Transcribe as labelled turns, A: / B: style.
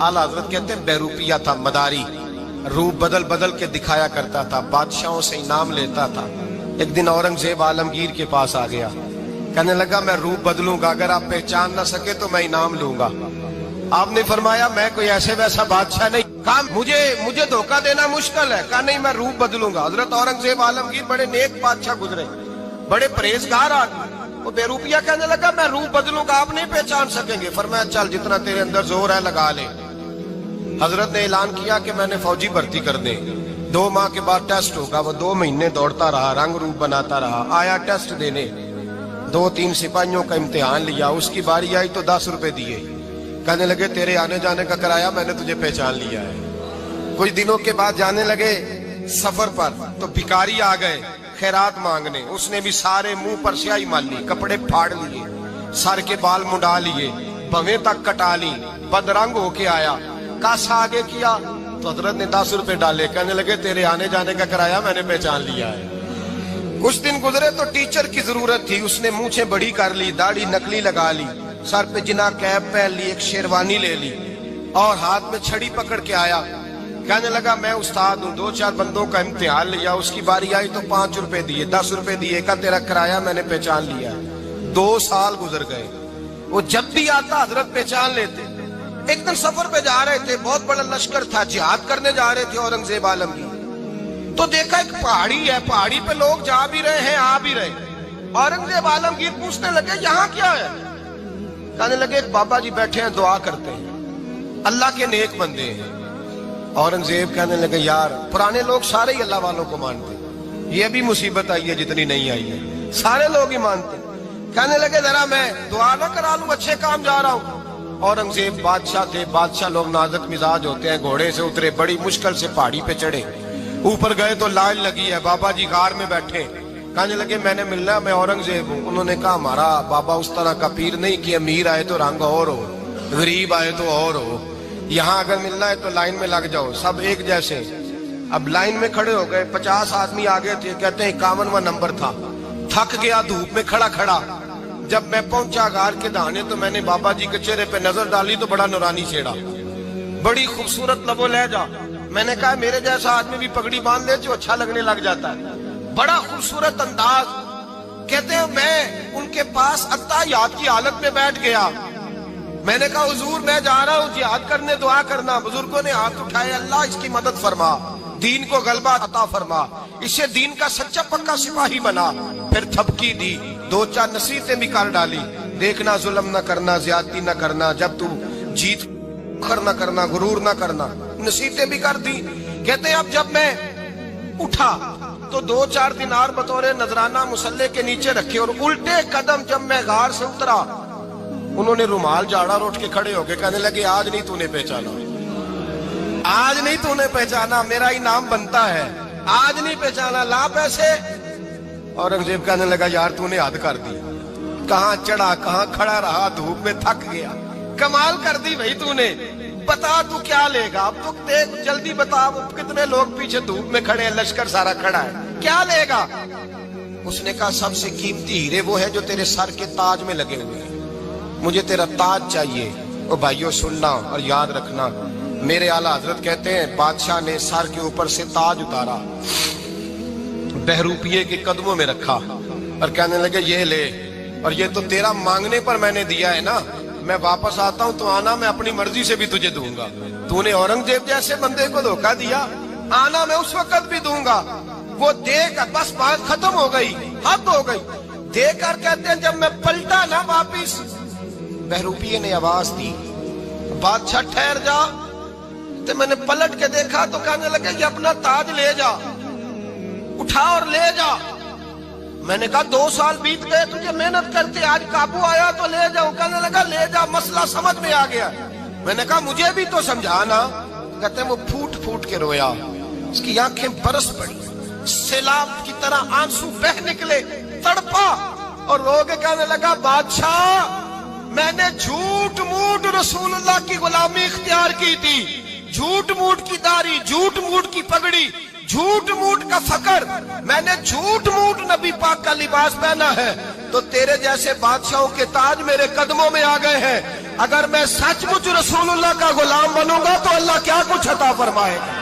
A: आला हजरत कहते हैं बहरूपिया था, मदारी, रूप बदल बदल के दिखाया करता था, बादशाहों से इनाम लेता था। एक दिन औरंगजेब आलमगीर के पास आ गया, कहने लगा मैं रूप बदलूंगा, अगर आप पहचान ना सके तो मैं इनाम लूंगा। आपने फरमाया मैं कोई ऐसे वैसा बादशाह नहीं, कहा मुझे धोखा देना मुश्किल है, कहा नहीं मैं रूप बदलूंगा। हजरत औरंगजेब आलमगीर बड़े नेक बादशाह गुजरे, बड़े परहेजगार आदमी। वो बेरूपिया कहने लगा मैं रूप बदलूंगा, आप नहीं पहचान सकेंगे। फरमाया चल जितना तेरे अंदर जोर है लगा ले। हजरत ने ऐलान किया कि मैंने फौजी भर्ती कर दे, 2 माह के बाद टेस्ट होगा। वो 2 महीने दौड़ता रहा, रंग रूप बनाता रहा, आया टेस्ट देने, 2-3 सिपाहियों का इम्तिहान लिया, उसकी बारी आई तो 10 रुपए दिए, कहने लगे तेरे आने जाने का किराया मैंने तुझे पहचान लिया है। कुछ दिनों के बाद जाने लगे सफर पर, तो भिखारी आ गए खैरात मांगने। उसने भी सारे मुंह पर स्याही माली, कपड़े फाड़ लिए, सर के बाल मुंडा लिए, भवें तक कटा ली, बदरंग होके आया। कासा आगे किया तो हजरत ने 10 रुपए डाले, कहने लगे तेरे आने जाने का किराया मैंने पहचान लिया है। कुछ दिन गुजरे तो टीचर की जरूरत थी, उसने मूछें बड़ी कर ली, दाढ़ी नकली लगा ली, सर पे जिना कैप पहन ली, एक शेरवानी ले ली और हाथ में छड़ी पकड़ के आया। कहने लगा मैं उस्ताद हूँ, 2-4 बंदों का इम्तिहान लिया, उसकी बारी आई तो 5 रुपए दिए, 10 रुपए दिए, का तेरा किराया मैंने पहचान लिया। 2 साल गुजर गए, वो जब भी आता हजरत पहचान लेते। एक दिन सफर पे जा रहे थे, बहुत बड़ा लश्कर था, जिहाद करने जा रहे थे औरंगजेब आलमगीर। तो देखा एक पहाड़ी है, पहाड़ी पे लोग जा भी रहे हैं आ भी रहे। औरंगजेब आलमगीर पूछने लगे यहाँ क्या है? कहने लगे एक बाबा जी बैठे हैं, दुआ करते हैं, अल्लाह के नेक बंदे हैं। औरंगजेब कहने लगे यार पुराने लोग सारे ही अल्लाह वालों को मानते, ये भी मुसीबत आई है जितनी नहीं आई है, सारे लोग ही मानते। कहने लगे जरा मैं दुआ ना करा लूं, अच्छे काम जा रहा हूं। औरंगजेब बादशाह थे, बादशाह लोग नाजुक मिजाज होते हैं, घोड़े से उतरे, बड़ी मुश्किल से पहाड़ी पे चढ़े, ऊपर गए तो लाइन लगी है, बाबा जी गार में बैठे। कहने लगे मैंने मिलना है, मैं औरंगजेब हूँ। उन्होंने कहा हमारा बाबा उस तरह का पीर नहीं कि अमीर आए तो रंग और हो, गरीब आए तो और हो, यहाँ अगर मिलना है तो लाइन में लग जाओ, सब एक जैसे। अब लाइन में खड़े हो गए, 50 आदमी आगे थे, कहते हैं 51वां नंबर था। थक गया धूप में खड़ा खड़ा, जब मैं पहुंचा गार के दाने तो मैंने बाबा जी के चेहरे पे नजर डाली तो बड़ा नूरानी चेहरा, बड़ी खूबसूरत लबो लहजा। मैंने कहा मेरे जैसा आदमी भी पगड़ी बांध ले जो अच्छा लगने लग जाता है, बड़ा खूबसूरत अंदाज। कहते हैं मैं उनके पास अत्ताहियात की हालत में बैठ गया। मैंने कहा हुजूर मैं जा रहा हूँ जिहाद करने, दुआ करना। बुजुर्गों ने हाथ उठाए, अल्लाह इसकी मदद फरमा, दीन को गलबा अता फरमा, इससे दीन का सच्चा पक्का सिपाही बना। फिर थपकी दी, 2-4 नसीहतें भी कर डाली, देखना जुल्म न करना, ज्यादती न करना, जब तू जीत खर न करना, गुरूर न करना, नसीहतें भी कर दी। कहते अब जब मैं उठा तो 2-4 दिनार बतौरे नजराना मुसल्ले के नीचे रखे, और उल्टे कदम जब मैं गार से उतरा उन्होंने रुमाल झाड़ा और उठ के खड़े हो गए। कहने लगे आज नहीं तूने पहचाना, आज नहीं तूने पहचाना, मेरा इनाम बनता है, आज नहीं पहचाना, ला पैसे। औरंगजेब कहने लगा यार तूने हद कर दी, कहाँ चढ़ा कहाँ खड़ा रहा, धूप में थक गया, कमाल कर दी भाई तूने। बता तू क्या लेगा, अब तो देख जल्दी बता, कितने लोग पीछे धूप में खड़े हैं, लश्कर सारा खड़ा है, क्या लेगा? उसने कहा सबसे कीमती हीरे वो है जो तेरे सर के ताज में लगे हुए हैं, मुझे तेरा ताज चाहिए। ओ भाइयों सुनना और याद रखना, मेरे आला हजरत कहते हैं बादशाह ने सर के ऊपर से ताज उतारा, बहरूपिये के कदमों में रखा और कहने लगे ये ले, और ये तो तेरा मांगने पर मैंने दिया है ना, मैं वापस आता हूं तो आना, मैं अपनी मर्जी से भी तुझे दूंगा। तूने औरंगजेब जैसे बंदे को धोखा दिया, आना मैं उस वक्त भी दूंगा। वो देकर बस बात खत्म हो गई, हद हो गई। देकर कहते हैं जब मैं पलटा ना वापिस, बहरूपिये ने आवाज दी बादशाह ठहर जा। तो मैंने पलट के देखा तो कहने लगे ये अपना ताज ले जा, उठा और ले जा। मैंने कहा 2 साल बीत गए तुझे मेहनत करते, आज काबू आया तो ले जाऊं। कहने लगा ले जा, मसला समझ में आ गया। मैंने कहा मुझे भी तो समझाना। कहते वो फूट फूट के रोया, उसकी आंखें बरस पड़ी, सैलाब की तरह आंसू बह निकले, तड़पा और रो के कहने लगा बादशाह मैंने झूठ मूठ रसूलुल्लाह की गुलामी इख्तियार की थी, झूठ मूठ की दाढ़ी, झूठ मूठ की पगड़ी, झूठ मूठ का फकर, मैंने झूठ मूठ नबी पाक का लिबास पहना है, तो तेरे जैसे बादशाहों के ताज मेरे कदमों में आ गए हैं। अगर मैं सचमुच रसूलुल्लाह का गुलाम बनूंगा तो अल्लाह क्या कुछ अता फरमाएगा।